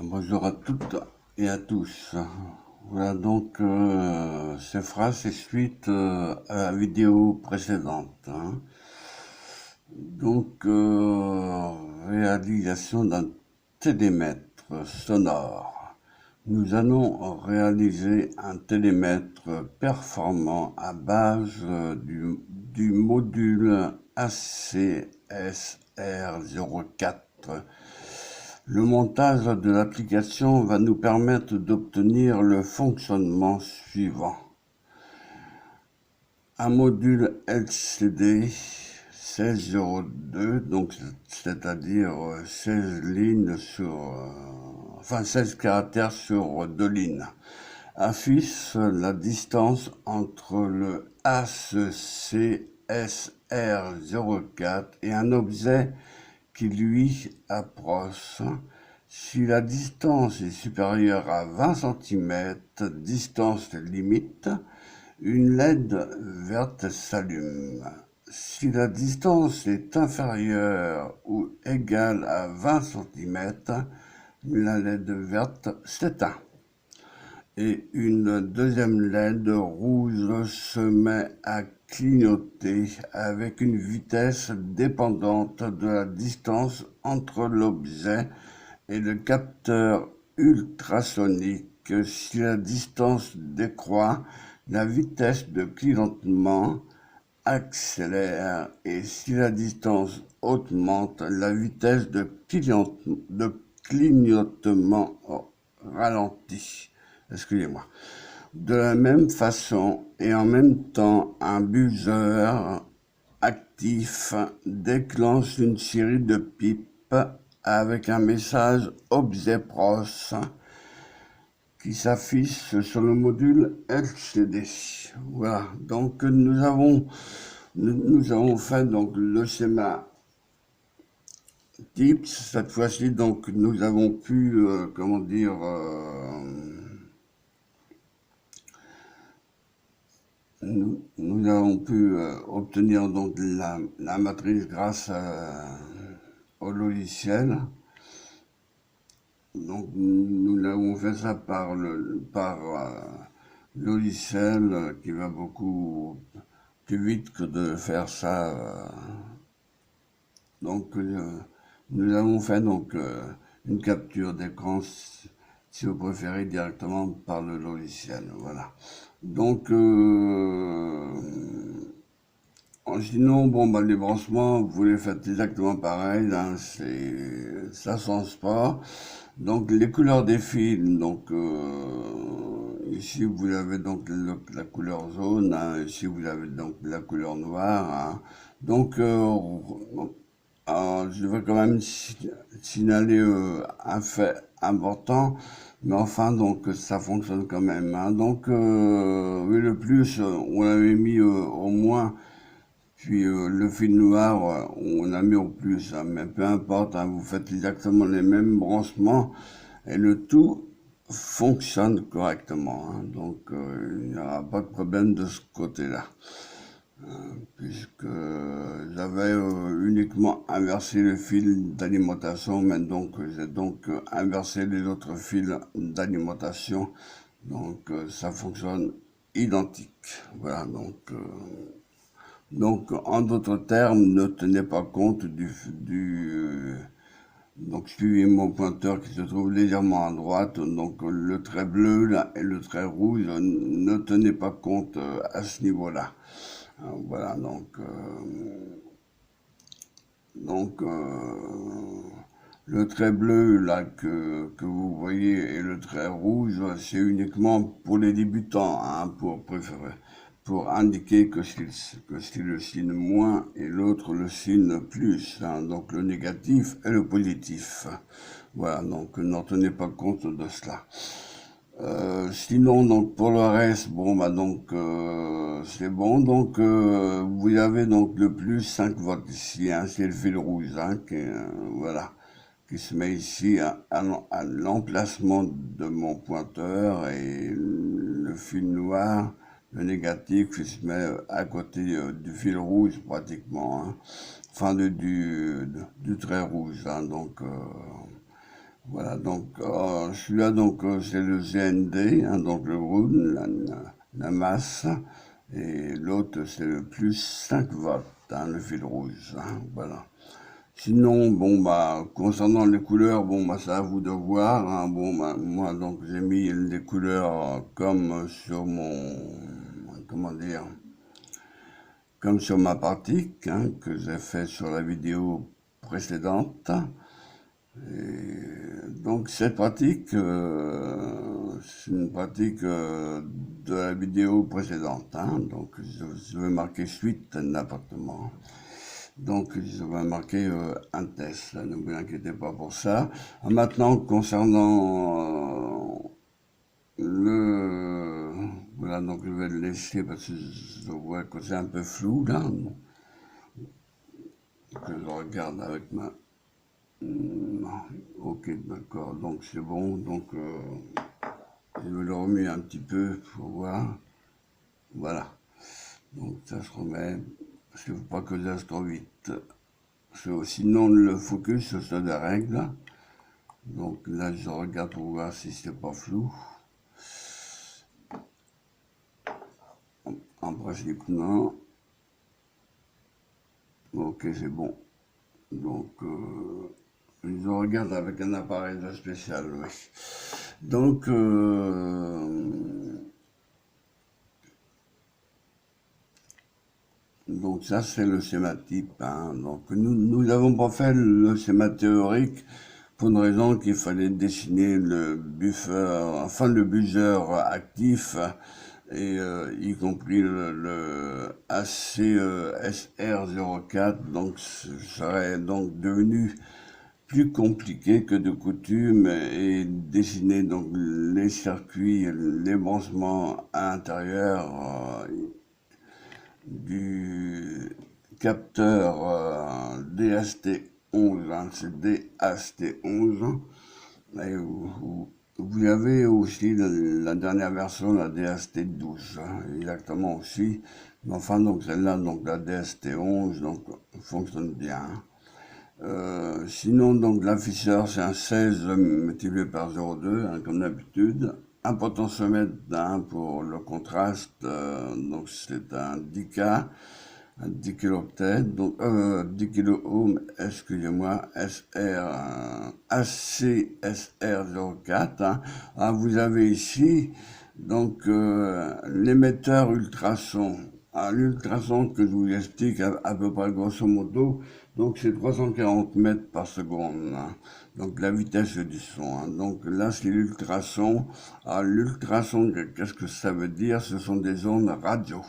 Bonjour à toutes et à tous. Voilà donc ces phrases c'est suite à la vidéo précédente, hein. Donc réalisation d'un télémètre sonore. Nous allons réaliser un télémètre performant à base du module ACSR04. Le montage de l'application va nous permettre d'obtenir le fonctionnement suivant. Un module LCD 1602, donc c'est-à-dire 16 lignes sur 16 caractères sur 2 lignes, affiche la distance entre le ACSR04 et un objet qui lui approche. Si la distance est supérieure à 20 cm, distance limite, une LED verte s'allume. Si la distance est inférieure ou égale à 20 cm, la LED verte s'éteint. Et une deuxième LED rouge se met à clignoter avec une vitesse dépendante de la distance entre l'objet et le capteur ultrasonique. Si la distance décroît, la vitesse de clignotement accélère et si la distance augmente, la vitesse de clignotement ralentit. Excusez-moi. De la même façon et en même temps, un buzzer actif déclenche une série de pipes avec un message objet proche qui s'affiche sur le module LCD. Voilà, donc nous avons fait donc le schéma tips. Cette fois-ci, donc nous avons pu, nous avons pu obtenir donc la matrice grâce au logiciel. Donc nous avons fait ça par logiciel qui va beaucoup plus vite que de faire ça. Donc nous avons fait donc une capture d'écran, si vous préférez, directement par le logiciel. Voilà. Donc sinon, les branchements, vous les faites exactement pareil, hein, ça change pas. Donc les couleurs des fils, donc ici vous avez donc la couleur jaune, hein, ici vous avez donc la couleur noire, hein. Donc je vais quand même signaler un fait important, mais enfin donc ça fonctionne quand même, hein. Donc oui, le plus on avait mis au moins. Puis le fil noir, on a mis au plus, hein, mais peu importe, hein, vous faites exactement les mêmes branchements et le tout fonctionne correctement, hein. Donc il n'y aura pas de problème de ce côté-là, puisque j'avais uniquement inversé le fil d'alimentation, mais donc j'ai donc inversé les autres fils d'alimentation, donc ça fonctionne identique. Voilà, donc, en d'autres termes, ne tenez pas compte donc suivez mon pointeur qui se trouve légèrement à droite, donc le trait bleu là et le trait rouge, ne tenez pas compte à ce niveau-là. Voilà, le trait bleu là que vous voyez et le trait rouge, c'est uniquement pour les débutants, hein, pour indiquer que c'est le signe moins et l'autre le signe plus, hein, donc le négatif et le positif. Voilà, donc n'en tenez pas compte de cela. Sinon, donc pour le reste, c'est bon. Donc vous avez donc le plus 5 volts ici, hein, c'est le fil rouge, hein, voilà, qui se met ici à l'emplacement de mon pointeur et le fil noir, le négatif, qui se met à côté du fil rouge pratiquement, hein, enfin du trait rouge, hein, donc Voilà, donc celui-là, donc c'est le GND, hein, donc le round, la masse, et l'autre c'est le plus 5 watts, hein, le fil rouge, hein, voilà. Sinon, bon bah concernant les couleurs, bon bah c'est à vous de voir, hein, bon bah moi donc j'ai mis les couleurs comme sur mon, comment dire, comme sur ma pratique, hein, que j'ai fait sur la vidéo précédente. Et donc cette pratique, c'est une pratique de la vidéo précédente, hein. Donc je vais marquer suite d'appartement. Donc je vais marquer un test, là, ne vous inquiétez pas pour ça. Maintenant concernant le... Voilà, donc je vais le laisser parce que je vois que c'est un peu flou là. Que je regarde avec ma... Non, ok, d'accord, donc c'est bon. Donc je vais le remuer un petit peu pour voir. Voilà, donc ça se remet, parce qu'il ne faut pas que ça trop vite. Sinon le focus se dérègle. Donc là je regarde pour voir si c'est pas flou. En principe non. Ok, c'est bon. Donc je regarde avec un appareil spécial, oui. Donc donc ça c'est le schéma type, hein. Donc nous n'avons pas fait le schéma théorique pour une raison qu'il fallait dessiner le buffer, enfin le buzzer actif, et y compris le ACSR04, donc ce serait donc devenu plus compliqué que de coutume et dessiner donc les circuits, les branchements à l'intérieur du capteur DHT11, hein, c'est DHT11. Et vous avez aussi la dernière version, la DHT12, hein, exactement aussi. Mais enfin, donc celle-là, donc la DHT11, donc fonctionne bien. Sinon, donc l'afficheur, c'est un 16 multiplié par 0,2, hein, comme d'habitude. Un potentiomètre pour le contraste, donc c'est un 10K, un 10 kilooctets, donc 10 kilo ohm, excusez-moi, ACSR04. Hein. Ah, vous avez ici donc l'émetteur ultrason. Ah, l'ultrason que je vous explique à peu près grosso modo, donc c'est 340 mètres par seconde, hein. Donc la vitesse du son, hein. Donc là c'est l'ultrason. Ah, l'ultrason, qu'est-ce que ça veut dire? Ce sont des ondes radio.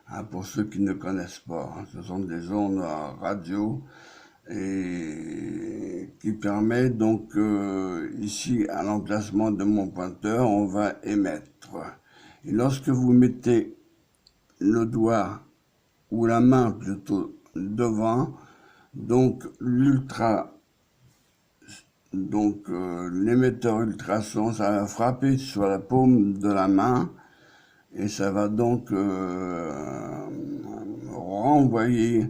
Hein, pour ceux qui ne connaissent pas, hein. Ce sont des ondes radio et qui permettent donc ici à l'emplacement de mon pointeur, on va émettre. Et lorsque vous mettez le doigt ou la main plutôt devant, donc l'émetteur ultrason, ça va frapper sur la paume de la main et ça va donc renvoyer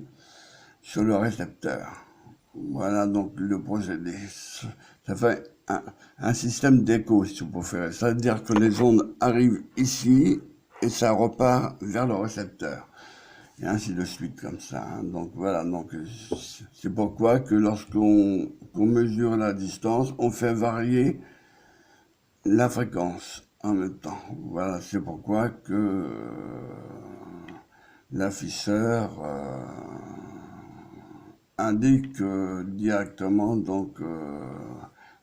sur le récepteur. Voilà donc le procédé. Ça fait un système d'écho, si vous préférez. C'est-à-dire que les ondes arrivent ici et ça repart vers le récepteur. Et ainsi de suite, comme ça, hein. Donc voilà, donc c'est pourquoi que lorsqu'on mesure la distance, on fait varier la fréquence en même temps. Voilà, c'est pourquoi que l'afficheur indique directement donc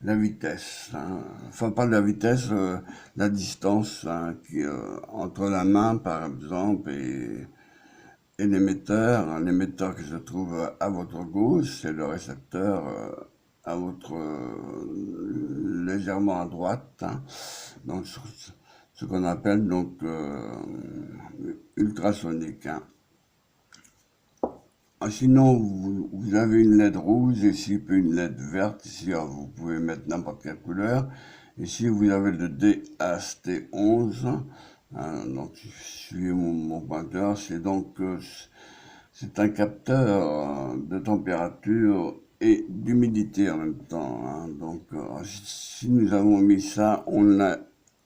la vitesse, hein. Enfin pas la vitesse, la distance, hein, qui, entre la main par exemple et l'émetteur. Un émetteur qui se trouve à votre gauche, c'est le récepteur à votre légèrement à droite, hein. Donc ce qu'on appelle donc ultrasonique, hein. Ah, sinon, vous avez une LED rouge, ici une LED verte, ici vous pouvez mettre n'importe quelle couleur. Ici vous avez le DHT11, hein, donc suivez mon pointeur, c'est donc c'est un capteur de température et d'humidité en même temps, hein. Donc, si nous avons mis ça, on l'a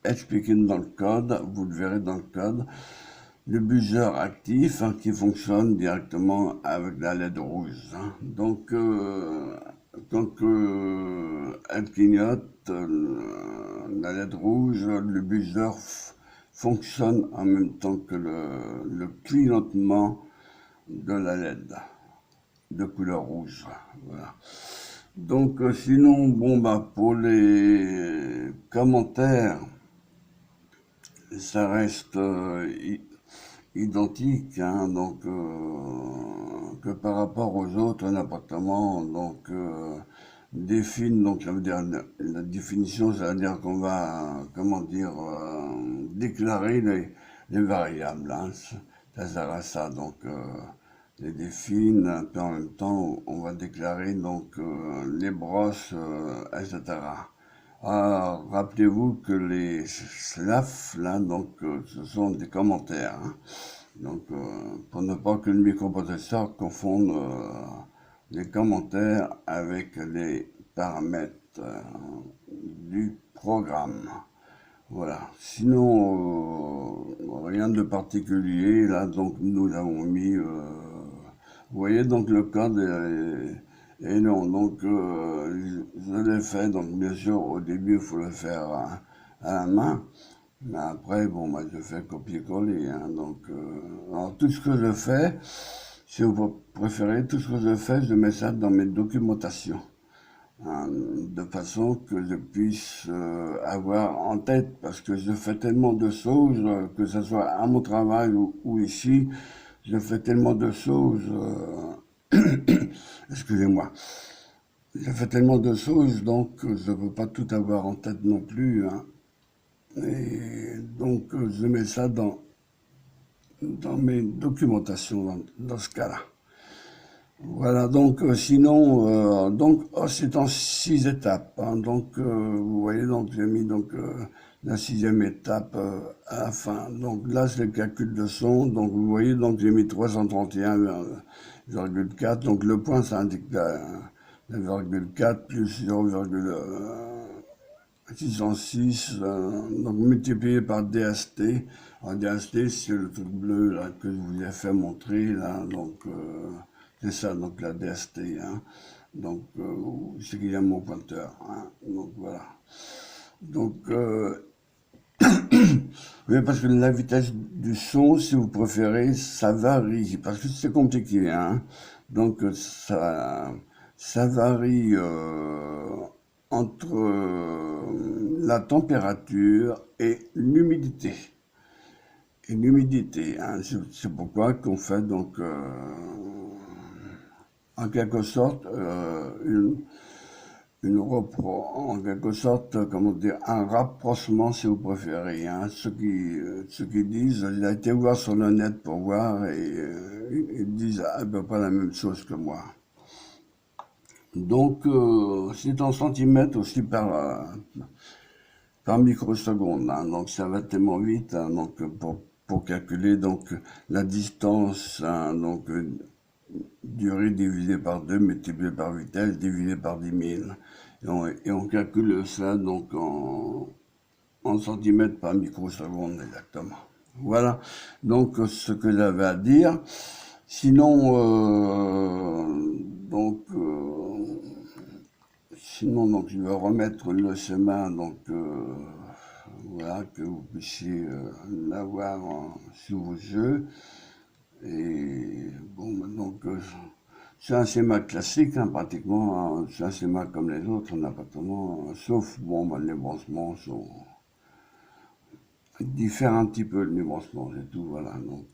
expliqué dans le code, vous le verrez dans le code. Le buzzer actif, hein, qui fonctionne directement avec la LED rouge, hein. Donc, elle clignote, la LED rouge, le buzzer fonctionne en même temps que le clignotement de la LED de couleur rouge. Voilà. Donc, sinon, bon, bah, pour les commentaires, ça reste identique, hein, donc, que par rapport aux autres appartements. Donc, définir, donc ça veut dire la définition, ça veut dire qu'on va, comment dire, déclarer les variables, hein. Ça sert à ça. Donc, les défines, un peu en même temps, on va déclarer donc les brosses, etc. Rappelez-vous que les SLAF, là, donc, ce sont des commentaires, hein. Donc, pour ne pas que le microprocesseur confonde les commentaires avec les paramètres du programme. Voilà. Sinon, rien de particulier. Là, donc, nous avons mis. Vous voyez, donc, le code est long. Donc, je l'ai fait. Donc, bien sûr, au début, il faut le faire à la main. Mais après, bon, moi, je fais copier-coller, hein. Donc, alors, tout ce que je fais, si vous préférez, tout ce que je fais, je mets ça dans mes documentations, hein, de façon que je puisse avoir en tête, parce que je fais tellement de choses, que ce soit à mon travail ou ici, je fais tellement de choses, excusez-moi, je fais tellement de choses, donc je ne peux pas tout avoir en tête non plus, hein. Et donc je mets ça dans mes documentations dans ce cas-là. Voilà, donc sinon, donc c'est en 6 étapes, hein. Donc vous voyez, donc j'ai mis donc la 6e étape à la fin. Donc là c'est le calcul de son. Donc vous voyez, donc j'ai mis 331,4. Donc le point ça indique la 4 plus 0,606, donc multiplié par DST. Alors DST c'est le truc bleu là que je vous ai fait montrer là. Donc c'est ça, donc la DST, hein. Donc, c'est qu'il y a mon pointeur, hein. Donc, voilà. Donc, oui, parce que la vitesse du son, si vous préférez, ça varie, parce que c'est compliqué, hein. Donc, ça varie entre la température et l'humidité. Hein. C'est pourquoi qu'on fait donc en quelque sorte en quelque sorte, comment dire, un rapprochement si vous préférez, hein. Ceux qui disent, il a été voir sur le net pour voir et ils disent à peu près la même chose que moi. Donc c'est en centimètres aussi par microseconde, hein. Donc ça va tellement vite, hein. Donc pour calculer donc la distance, hein, donc durée divisée par 2 multiplié par vitesse divisé par 10 000. Et on calcule ça donc en centimètres par microseconde exactement. Voilà donc ce que j'avais à dire. Sinon, donc je vais remettre le schéma, donc voilà, que vous puissiez l'avoir sur vos yeux. Et bon, donc c'est un schéma classique, hein, pratiquement, hein. C'est un schéma comme les autres en appartement, sauf, bon, bah, les branchements sont diffèrent un petit peu, les branchements, c'est tout, voilà. Donc,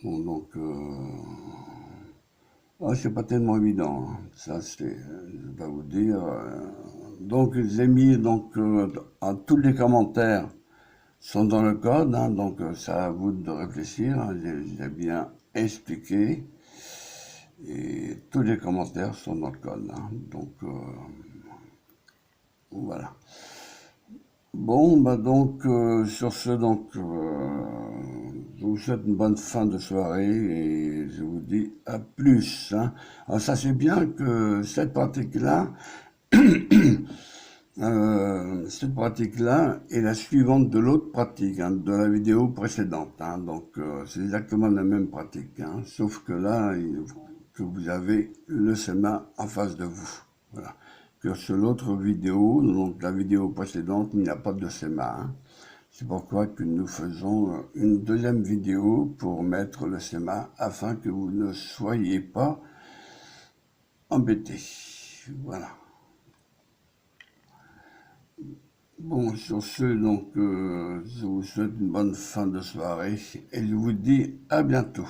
bon, donc, c'est pas tellement évident, hein. Ça, je dois vous dire. Donc, j'ai mis, donc, tous les commentaires sont dans le code, hein, donc c'est à vous de réfléchir, hein. J'ai bien expliqué. Et tous les commentaires sont dans le code, hein. Donc, voilà. Bon, bah donc, sur ce, donc, je vous souhaite une bonne fin de soirée et je vous dis à plus, hein. Alors sachez bien que cette pratique-là est la suivante de l'autre pratique, hein, de la vidéo précédente, hein. Donc c'est exactement la même pratique, hein, sauf que là, que vous avez le schéma en face de vous. Voilà. Que sur l'autre vidéo, donc la vidéo précédente, il n'y a pas de schéma, hein. C'est pourquoi que nous faisons une deuxième vidéo pour mettre le schéma afin que vous ne soyez pas embêtés. Voilà. Bon, sur ce, donc, je vous souhaite une bonne fin de soirée et je vous dis à bientôt.